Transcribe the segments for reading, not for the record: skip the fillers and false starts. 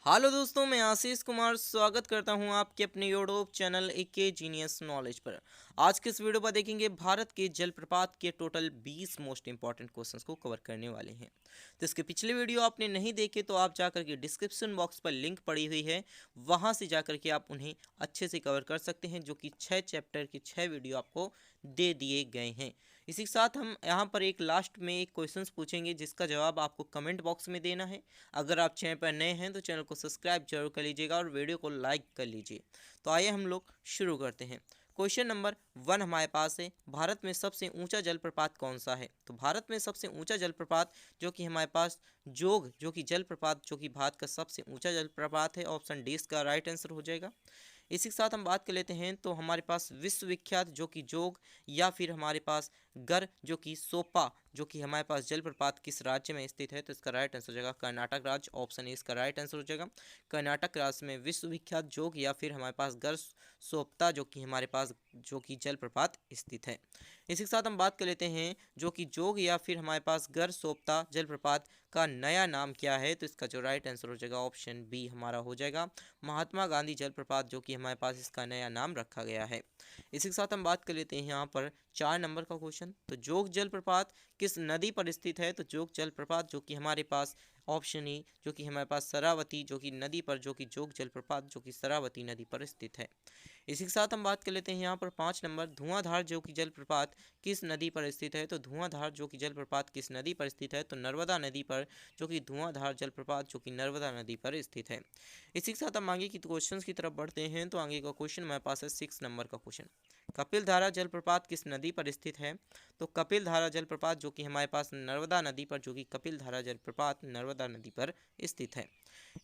Hello दोस्तों, मैं आशीष कुमार स्वागत करता हूं आपके अपने YouTube channel AK genius knowledge पर। आज के इस वीडियो पर देखेंगे भारत के जलप्रपात के टोटल 20 मोस्ट इंपॉर्टेंट क्वेश्चंस को कवर करने वाले हैं। तो इसके पिछले वीडियो आपने नहीं देखे तो आप जाकर के डिस्क्रिप्शन बॉक्स पर लिंक पड़ी हुई है, वहां से जाकर के आप उन्हें अच्छे से कवर कर सकते हैं, जो कि 6 चैप्टर के 6 वीडियो आपको दे दिए गए हैं। इसी के साथ हम यहाँ पर एक लास्ट में एक क्वेश्चंस पूछेंगे, जिसका जवाब आपको कमेंट बॉक्स में देना है। अगर आप चैनल पर नए हैं तो चैनल को सब्सक्राइब जरूर कर लीजिएगा और वीडियो को लाइक कर लीजिए। तो आइए हम लोग शुरू करते हैं। क्वेश्चन नंबर 1 हमारे पास है, भारत में सबसे ऊंचा जलप्रपात कौन सा है। तो भारत में सबसे ऊंचा जलप्रपात जो कि हमारे पास जोग जो कि जलप्रपात जो कि भारत का सबसे ऊंचा जलप्रपात है, ऑप्शन डी इसका राइट आंसर हो जाएगा। इसी के साथ हम बात कर लेते हैं, तो हमारे पास विश्वविख्यात जो कि जोग या फिर हमारे पास गर जो कि सोपा जो कि हमारे पास जलप्रपात किस राज्य में स्थित है। तो इसका राइट आंसर हो जाएगा कर्नाटक राज्य, ऑप्शन ए इसका राइट आंसर हो जाएगा। कर्नाटक राज्य में विश्वविख्यात जोग या फिर हमारे पास गर सोपता जो कि हमारे पास जो कि जलप्रपात स्थित है। इसी के साथ हम बात कर लेते हैं, जो कि जोग या फिर हमारे पास गर सोपता जलप्रपात का नया नाम क्या है। तो इसका जो राइट आंसर हो जाएगा ऑप्शन बी हमारा हो जाएगा महात्मा गांधी जलप्रपात, जो कि हमारे पास इसका नया नाम रखा गया है। इसी के साथ हम बात कर लेते हैं यहाँ पर 4 नंबर का क्वेश्चन, तो जोग जलप्रपात किस नदी पर स्थित है। तो जोग जलप्रपात जो कि हमारे पास ऑप्शन ई जो कि हमारे पास शरावती जो कि नदी पर जो कि जोग जलप्रपात जो कि शरावती नदी पर स्थित है। इसी के साथ हम बात कर लेते हैं यहाँ पर 5 नंबर, धुआंधार जो कि जलप्रपात किस नदी पर स्थित है। तो धुआंधार जो कि जलप्रपात किस नदी पर स्थित है। तो नर्मदा नदी पर जो कि धुआंधार जलप्रपात जो कि नर्मदा नदी पर स्थित है। इसी के साथ हम आगे की क्वेश्चंस की तरफ बढ़ते हैं, तो आगे का क्वेश्चन हमारे पास है 6 नंबर का क्वेश्चन, कपिल धारा जलप्रपात किस नदी पर स्थित है। तो कपिल धारा जलप्रपात जो कि हमारे पास नर्मदा नदी पर जो कि कपिल धारा जलप्रपात नर्मदा नदी पर स्थित है।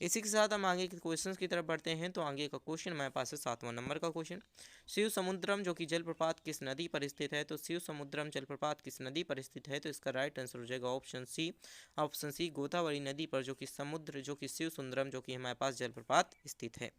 इसी के साथ हम आगे के क्वेश्चंस की तरफ बढ़ते हैं, तो आगे का क्वेश्चन हमारे पास है 7वां नंबर का क्वेश्चन, शिव समुद्रम जो कि जलप्रपात किस नदी पर स्थित है। तो शिव समुद्रम जलप्रपात किस नदी पर स्थित है। तो इसका राइट आंसर हो जाएगा ऑप्शन सी गोदावरी नदी पर जो कि समुद्र जो कि शिव सुंदरम जो कि हमारे पास जलप्रपात स्थित है।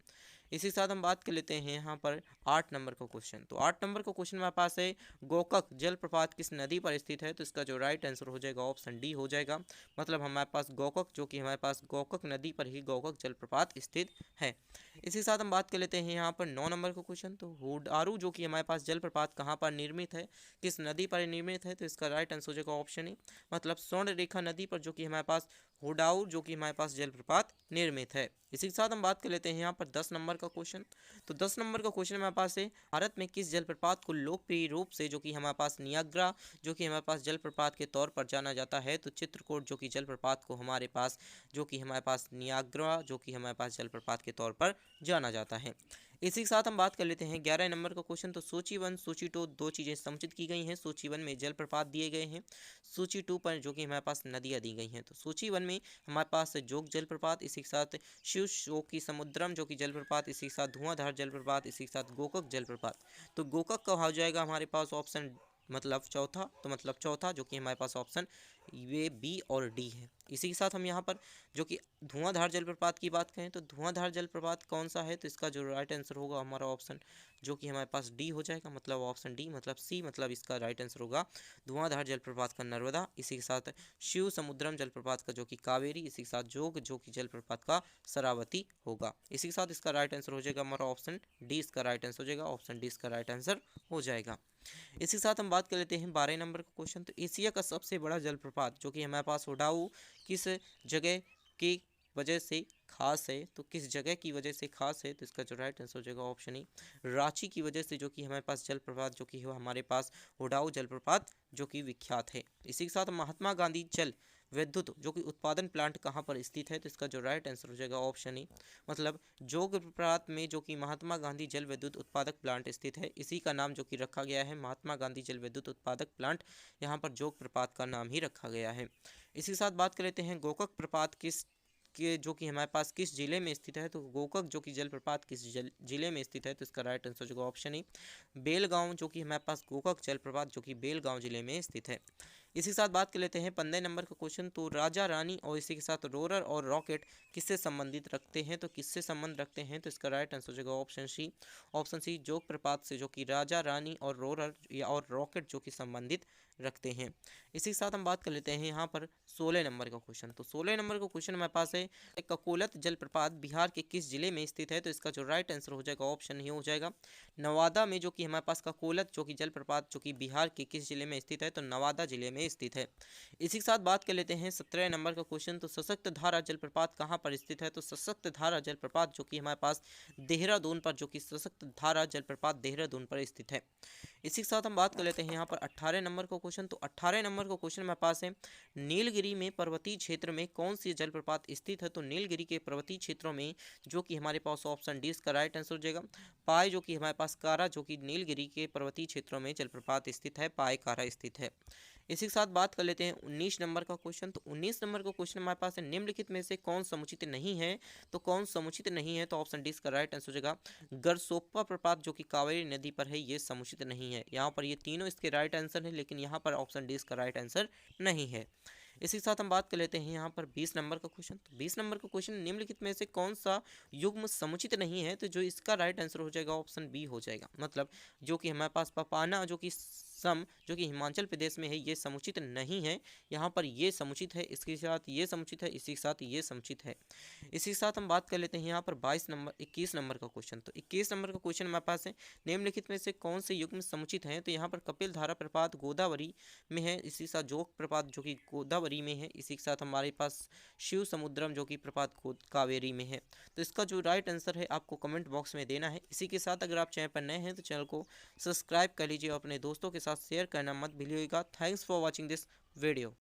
इसी के साथ हम बात कर लेते हैं यहाँ पर 8 नंबर का क्वेश्चन, तो 8 नंबर का क्वेश्चन हमारे पास है, गोकक जलप्रपात किस नदी पर स्थित है। तो इसका जो राइट आंसर हो जाएगा ऑप्शन डी हो जाएगा, मतलब हमारे पास गोकक जो कि हमारे पास गोकक नदी पर ही गोकक जलप्रपात स्थित है। इसी के साथ हम बात कर लेते हैं यहाँ पर 9 नंबर का क्वेश्चन, तो हुडारू जो कि हमारे पास जलप्रपात कहाँ पर निर्मित है, किस नदी पर निर्मित है। तो इसका राइट आंसर हो जाएगा ऑप्शन ए, मतलब स्वर्ण रेखा नदी पर जो कि हमारे पास हुडाऊ जो कि हमारे पास जलप्रपात निर्मित है। इसी के साथ हम बात कर लेते हैं यहाँ पर 10 नंबर का क्वेश्चन, तो 10 नंबर का क्वेश्चन हमारे पास है, भारत में किस जलप्रपात को लोकप्रिय रूप से जो कि हमारे पास नियाग्रा जो कि हमारे पास जलप्रपात के तौर पर जाना जाता है। तो चित्रकूट जो कि जलप्रपात को हमारे पास जो कि हमारे पास नियाग्रा जो कि हमारे पास जलप्रपात के तौर पर जाना जाता है। इसी के साथ हम बात कर लेते हैं 11 नंबर का क्वेश्चन, तो सूची 1 सूची 2 दो चीज़ें समुचित की गई हैं। सूची 1 में जलप्रपात दिए गए हैं, सूची 2 पर जो कि हमारे पास नदियाँ दी गई हैं। तो सूची 1 में हमारे पास जोग जलप्रपात, इसी के साथ शिव शोकी समुद्रम जो कि जलप्रपात, इसी के साथ धुआंधार जलप्रपात, इसी के साथ गोकक जलप्रपात। तो गोकक का हो जाएगा हमारे पास ऑप्शन मतलब चौथा, तो मतलब चौथा जो कि हमारे पास ऑप्शन ये बी और डी है। इसी के साथ हम यहाँ पर जो कि धुआंधार जलप्रपात की बात करें, तो धुआंधार जलप्रपात कौन सा है। तो इसका जो राइट आंसर होगा हमारा ऑप्शन जो कि हमारे पास डी हो जाएगा, मतलब ऑप्शन डी मतलब सी, मतलब इसका राइट आंसर होगा धुआंधार जलप्रपात का नर्मदा, इसी के साथ शिव समुद्रम जलप्रपात का जो कि कावेरी, इसी के साथ जोग जो कि जलप्रपात का शरावती होगा। इसी के साथ इसका राइट आंसर हो जाएगा हमारा ऑप्शन डी, इसका राइट आंसर हो जाएगा ऑप्शन डी, इसका राइट आंसर हो जाएगा। इसी के साथ हम बात कर लेते हैं 12 नंबर का क्वेश्चन, तो एशिया का सबसे बड़ा जलप्रपात जो कि हमारे पास ओडाऊ किस जगह की वजह से खास है। तो किस जगह की वजह से खास है। तो इसका जो राइट आंसर हो जाएगा ऑप्शन ई रांची की वजह से जो कि हमारे पास जलप्रपात जो कि हमारे पास ओडाऊ जलप्रपात जो कि विख्यात है। इसी के साथ महात्मा गांधी जल विद्युत जो कि उत्पादन प्लांट कहाँ पर स्थित है। तो इसका जो राइट आंसर हो जाएगा ऑप्शन ई, मतलब जोग जलप्रपात में जो कि महात्मा गांधी जल विद्युत उत्पादक प्लांट स्थित है, इसी का नाम जो कि रखा गया है महात्मा गांधी जल विद्युत उत्पादक प्लांट, यहाँ पर जोग प्रपात का नाम ही रखा गया है। इसी के साथ बात कर लेते हैं गोकक प्रपात किस के जो कि हमारे पास किस जिले में स्थित है। तो गोकक जो कि जलप्रपात किस जिले में स्थित है। तो इसका राइट आंसर जो ऑप्शन ही बेलगांव जो कि हमारे पास गोकक जलप्रपात जो कि बेलगांव जिले में स्थित है। इसी के साथ बात कर लेते हैं 15 नंबर का क्वेश्चन, तो राजा रानी और इसी के साथ रोरर और रॉकेट किससे संबंधित रखते हैं। तो किससे संबंध रखते हैं। तो इसका राइट आंसर हो जाएगा ऑप्शन सी जोग प्रपात से जो कि राजा रानी और रोरर या और रॉकेट जो कि संबंधित रखते हैं। इसी के साथ हम बात कर लेते हैं यहाँ पर 16 नंबर का क्वेश्चन। तो 16 नंबर का क्वेश्चन हमारे पास है, ककोलत जलप्रपात बिहार के किस जिले में स्थित है? तो इसका जो राइट आंसर हो जाएगा ऑप्शन ही हो जाएगा नवादा में, जो कि हमारे पास ककोलत जो कि जलप्रपात जो कि बिहार के किस जिले में स्थित है? तो नवादा जिले में स्थित है। इसी के साथ बात कर लेते हैं 17 नंबर का क्वेश्चन। तो सशक्त धारा जलप्रपात कहाँ पर स्थित है? तो सशक्त धारा जलप्रपात जो कि हमारे पास देहरादून पर, जो कि सशक्त धारा जलप्रपात देहरादून पर स्थित है। इसी के साथ हम बात कर लेते हैं यहाँ पर 18 नंबर का क्वेश्चन। तो 18 नंबर का क्वेश्चन हमारे पास है, नीलगिरी में पर्वतीय क्षेत्र में कौन सी जलप्रपात स्थित है? तो नीलगिरी के पर्वतीय क्षेत्रों में, जो कि हमारे पास ऑप्शन डी इसका राइट आंसर हो जाएगा पाए, जो कि हमारे पास कारा, जो कि नीलगिरी के पर्वतीय क्षेत्रों में जलप्रपात स्थित है, पाए कारा स्थित है। इसी के साथ बात कर लेते हैं 19 नंबर का क्वेश्चन। तो 19 नंबर का क्वेश्चन हमारे पास है, निम्नलिखित में से कौन समुचित नहीं है? तो कौन समुचित नहीं है? तो ऑप्शन डी इसका राइट आंसर हो जाएगा गरसोप्पा प्रपात, जो कि कावेरी नदी पर है, ये समुचित नहीं है। यहाँ पर ये तीनों इसके राइट आंसर है, लेकिन यहाँ पर ऑप्शन डी इसका राइट आंसर नहीं है। इसी के साथ हम बात कर लेते हैं यहाँ पर 20 नंबर का क्वेश्चन। तो 20 नंबर का क्वेश्चन, निम्नलिखित में से कौन सा युग्म समुचित नहीं है? तो जो इसका राइट आंसर हो जाएगा ऑप्शन बी हो जाएगा, मतलब जो कि हमारे पास पपाना, जो कि सम, जो कि हिमाचल प्रदेश में है, ये समुचित नहीं है। यहाँ पर ये समुचित है, इसके साथ ये समुचित है, इसी के साथ ये समुचित है। इसी के साथ हम बात कर लेते हैं यहाँ पर 21 नंबर का क्वेश्चन। तो 21 नंबर का क्वेश्चन हमारे पास है, निम्नलिखित में से कौन से युग्म समुचित हैं? तो यहाँ पर कपिल धारा प्रपात गोदावरी में है, इसी के साथ जोग प्रपात जो कि गोदावरी में है, इसी के साथ हमारे पास शिव समुद्रम जो कि प्रपात कावेरी में है। तो इसका जो राइट आंसर है आपको कमेंट बॉक्स में देना है। इसी के साथ अगर आप चैनल पर नए हैं तो चैनल को सब्सक्राइब कर लीजिए और अपने दोस्तों के साथ शेयर करना मत भूलिएगा। Thanks for watching this video.